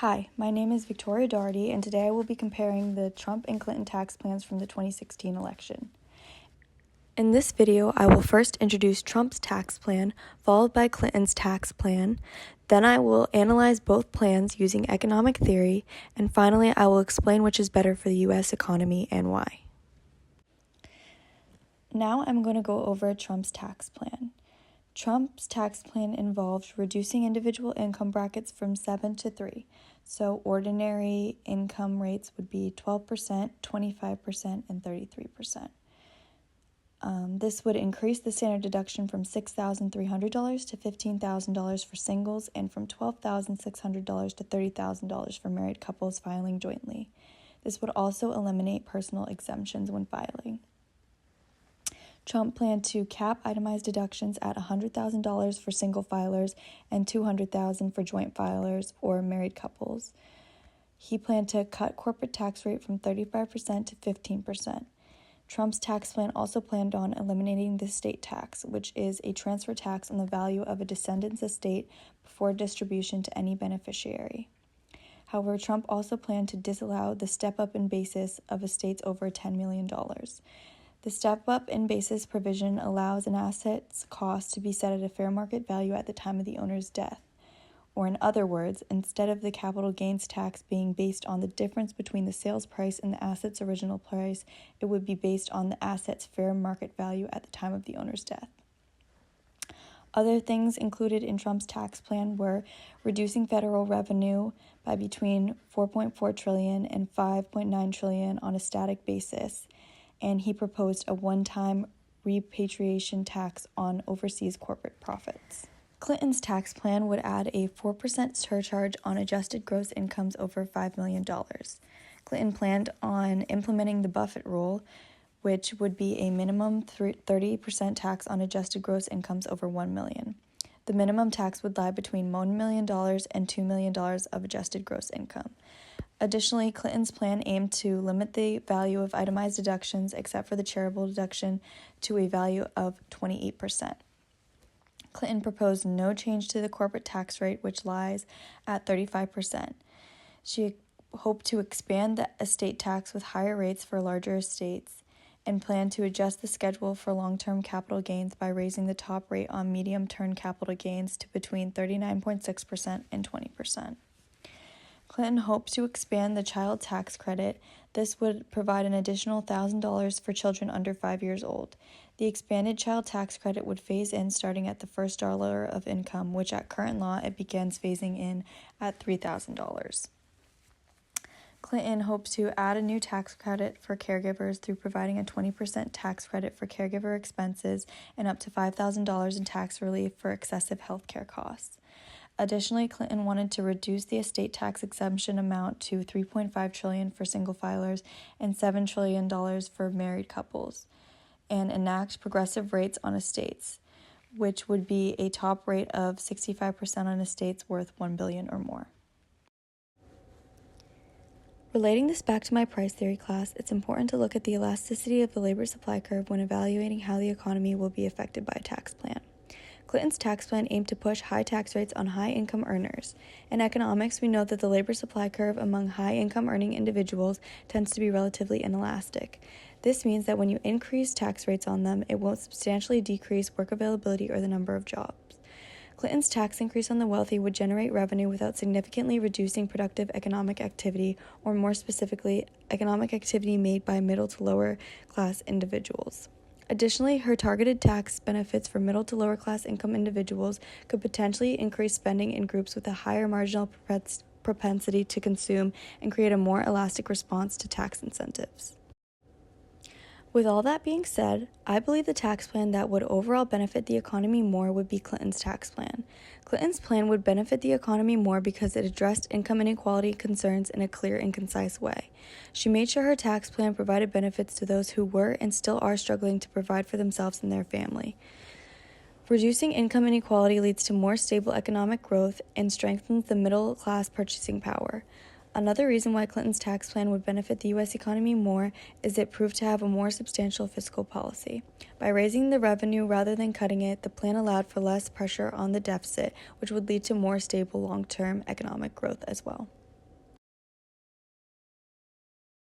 Hi, my name is Victoria Doherty, and today I will be comparing the Trump and Clinton tax plans from the 2016 election. In this video, I will first introduce Trump's tax plan, followed by Clinton's tax plan. Then I will analyze both plans using economic theory, and finally I will explain which is better for the U.S. economy and why. Now I'm going to go over Trump's tax plan. Trump's tax plan involved reducing individual income brackets from 7 to 3. So ordinary income rates would be 12%, 25%, and 33%. This would increase the standard deduction from $6,300 to $15,000 for singles and from $12,600 to $30,000 for married couples filing jointly. This would also eliminate personal exemptions when filing. Trump planned to cap itemized deductions at $100,000 for single filers and $200,000 for joint filers or married couples. He planned to cut corporate tax rate from 35% to 15%. Trump's tax plan also planned on eliminating the estate tax, which is a transfer tax on the value of a descendant's estate before distribution to any beneficiary. However, Trump also planned to disallow the step-up in basis of estates over $10 million. The step-up in basis provision allows an asset's cost to be set at a fair market value at the time of the owner's death. Or in other words, instead of the capital gains tax being based on the difference between the sales price and the asset's original price, it would be based on the asset's fair market value at the time of the owner's death. Other things included in Trump's tax plan were reducing federal revenue by between $4.4 trillion and $5.9 trillion on a static basis, and he proposed a one-time repatriation tax on overseas corporate profits. Clinton's tax plan would add a 4% surcharge on adjusted gross incomes over $5 million. Clinton planned on implementing the Buffett rule, which would be a minimum 30% tax on adjusted gross incomes over $1 million. The minimum tax would lie between $1 million and $2 million of adjusted gross income. Additionally, Clinton's plan aimed to limit the value of itemized deductions, except for the charitable deduction, to a value of 28%. Clinton proposed no change to the corporate tax rate, which lies at 35%. She hoped to expand the estate tax with higher rates for larger estates and planned to adjust the schedule for long-term capital gains by raising the top rate on medium-term capital gains to between 39.6% and 20%. Clinton hoped to expand the child tax credit. This would provide an additional $1,000 for children under 5 years old. The expanded child tax credit would phase in starting at the first dollar of income, which at current law it begins phasing in at $3,000. Clinton hopes to add a new tax credit for caregivers through providing a 20% tax credit for caregiver expenses and up to $5,000 in tax relief for excessive health care costs. Additionally, Clinton wanted to reduce the estate tax exemption amount to $3.5 trillion for single filers and $7 trillion for married couples, and enact progressive rates on estates, which would be a top rate of 65% on estates worth $1 billion or more. Relating this back to my price theory class, it's important to look at the elasticity of the labor supply curve when evaluating how the economy will be affected by a tax plan. Clinton's tax plan aimed to push high tax rates on high-income earners. In economics, we know that the labor supply curve among high-income earning individuals tends to be relatively inelastic. This means that when you increase tax rates on them, it won't substantially decrease work availability or the number of jobs. Clinton's tax increase on the wealthy would generate revenue without significantly reducing productive economic activity, or more specifically, economic activity made by middle to lower class individuals. Additionally, her targeted tax benefits for middle to lower class income individuals could potentially increase spending in groups with a higher marginal propensity to consume and create a more elastic response to tax incentives. With all that being said, I believe the tax plan that would overall benefit the economy more would be Clinton's tax plan. Clinton's plan would benefit the economy more because it addressed income inequality concerns in a clear and concise way. She made sure her tax plan provided benefits to those who were and still are struggling to provide for themselves and their family. Reducing income inequality leads to more stable economic growth and strengthens the middle class purchasing power. Another reason why Clinton's tax plan would benefit the U.S. economy more is it proved to have a more substantial fiscal policy. By raising the revenue rather than cutting it, the plan allowed for less pressure on the deficit, which would lead to more stable long-term economic growth as well.